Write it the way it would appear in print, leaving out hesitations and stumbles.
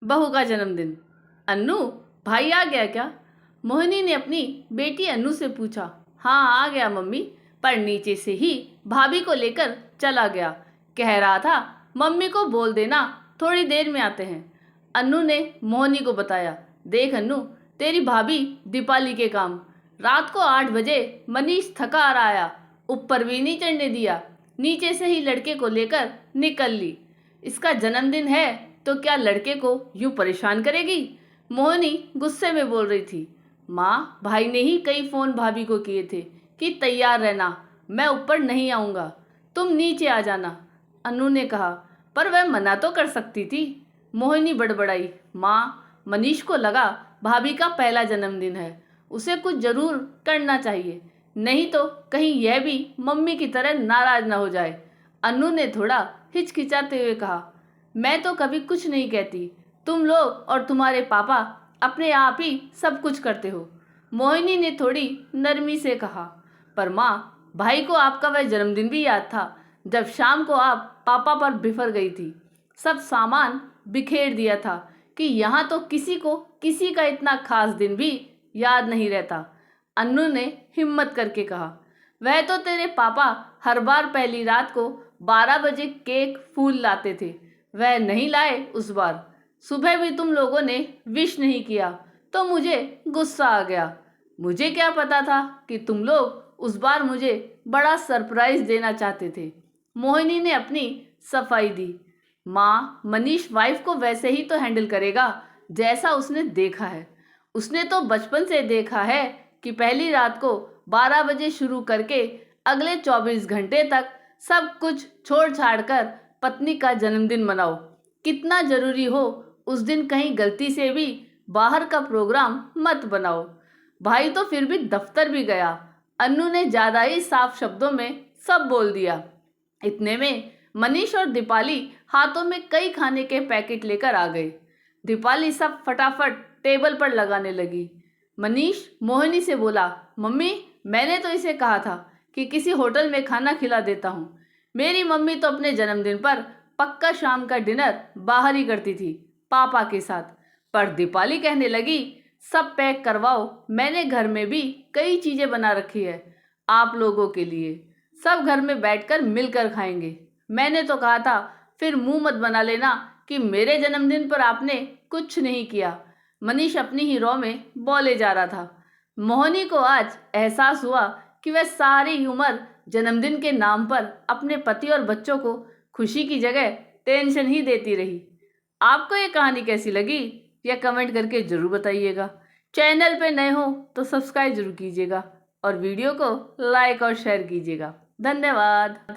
बहू का जन्मदिन। अन्नू, भाई आ गया क्या? मोहिनी ने अपनी बेटी अन्नू से पूछा। हाँ, आ गया मम्मी, पर नीचे से ही भाभी को लेकर चला गया। कह रहा था मम्मी को बोल देना थोड़ी देर में आते हैं। अन्नू ने मोहिनी को बताया। देख अन्नू, तेरी भाभी दीपाली के काम। रात को 8 बजे मनीष थका आ रहा आया, ऊपर भी नहीं चढ़ने दिया, नीचे से ही लड़के को लेकर निकल ली। इसका जन्मदिन है तो क्या लड़के को यूं परेशान करेगी? मोहिनी गुस्से में बोल रही थी। माँ, भाई ने ही कई फोन भाभी को किए थे कि तैयार रहना, मैं ऊपर नहीं आऊँगा, तुम नीचे आ जाना। अनु ने कहा। पर वह मना तो कर सकती थी। मोहिनी बड़बड़ाई। माँ, मनीष को लगा भाभी का पहला जन्मदिन है, उसे कुछ जरूर करना चाहिए, नहीं तो कहीं यह भी मम्मी की तरह नाराज ना हो जाए। अनु ने थोड़ा हिचकिचाते हुए कहा। मैं तो कभी कुछ नहीं कहती, तुम लोग और तुम्हारे पापा अपने आप ही सब कुछ करते हो। मोहिनी ने थोड़ी नरमी से कहा। पर माँ, भाई को आपका वह जन्मदिन भी याद था जब शाम को आप पापा पर बिफर गई थी, सब सामान बिखेर दिया था कि यहाँ तो किसी को किसी का इतना खास दिन भी याद नहीं रहता। अन्नू ने हिम्मत करके कहा। वह तो तेरे पापा हर बार पहली रात को 12 बजे केक फूल लाते थे, वह नहीं लाए उस बार। सुबह भी तुम लोगों ने विश नहीं किया तो मुझे गुस्सा आ गया। मुझे क्या पता था कि तुम लोग उस बार मुझे बड़ा सरप्राइज देना चाहते थे। मोहिनी ने अपनी सफाई दी। माँ, मनीष वाइफ को वैसे ही तो हैंडल करेगा जैसा उसने देखा है। उसने तो बचपन से देखा है कि पहली रात को 12 बजे शुरू करके अगले 24 घंटे तक सब कुछ छोड़ छाड़ कर पत्नी का जन्मदिन मनाओ। कितना जरूरी हो उस दिन कहीं गलती से भी बाहर का प्रोग्राम मत बनाओ। भाई तो फिर भी दफ्तर भी गया। अन्नू ने ज्यादा ही साफ शब्दों में सब बोल दिया। इतने में मनीष और दीपाली हाथों में कई खाने के पैकेट लेकर आ गए। दीपाली सब फटाफट टेबल पर लगाने लगी। मनीष मोहिनी से बोला। मम्मी, मैंने तो इसे कहा था कि किसी होटल में खाना खिला देता हूँ। मेरी मम्मी तो अपने जन्मदिन पर पक्का शाम का डिनर बाहर ही करती थी पापा के साथ। पर दीपाली कहने लगी, सब पैक करवाओ, मैंने घर में भी कई चीजें बना रखी है आप लोगों के लिए, सब घर में बैठकर मिलकर खाएंगे। मैंने तो कहा था फिर मुंह मत बना लेना कि मेरे जन्मदिन पर आपने कुछ नहीं किया। मनीष अपनी ही रौ में बोले जा रहा था। मोहिनी को आज एहसास हुआ कि वह सारी उम्र जन्मदिन के नाम पर अपने पति और बच्चों को खुशी की जगह टेंशन ही देती रही। आपको ये कहानी कैसी लगी या कमेंट करके जरूर बताइएगा। चैनल पे नए हो तो सब्सक्राइब जरूर कीजिएगा और वीडियो को लाइक और शेयर कीजिएगा। धन्यवाद।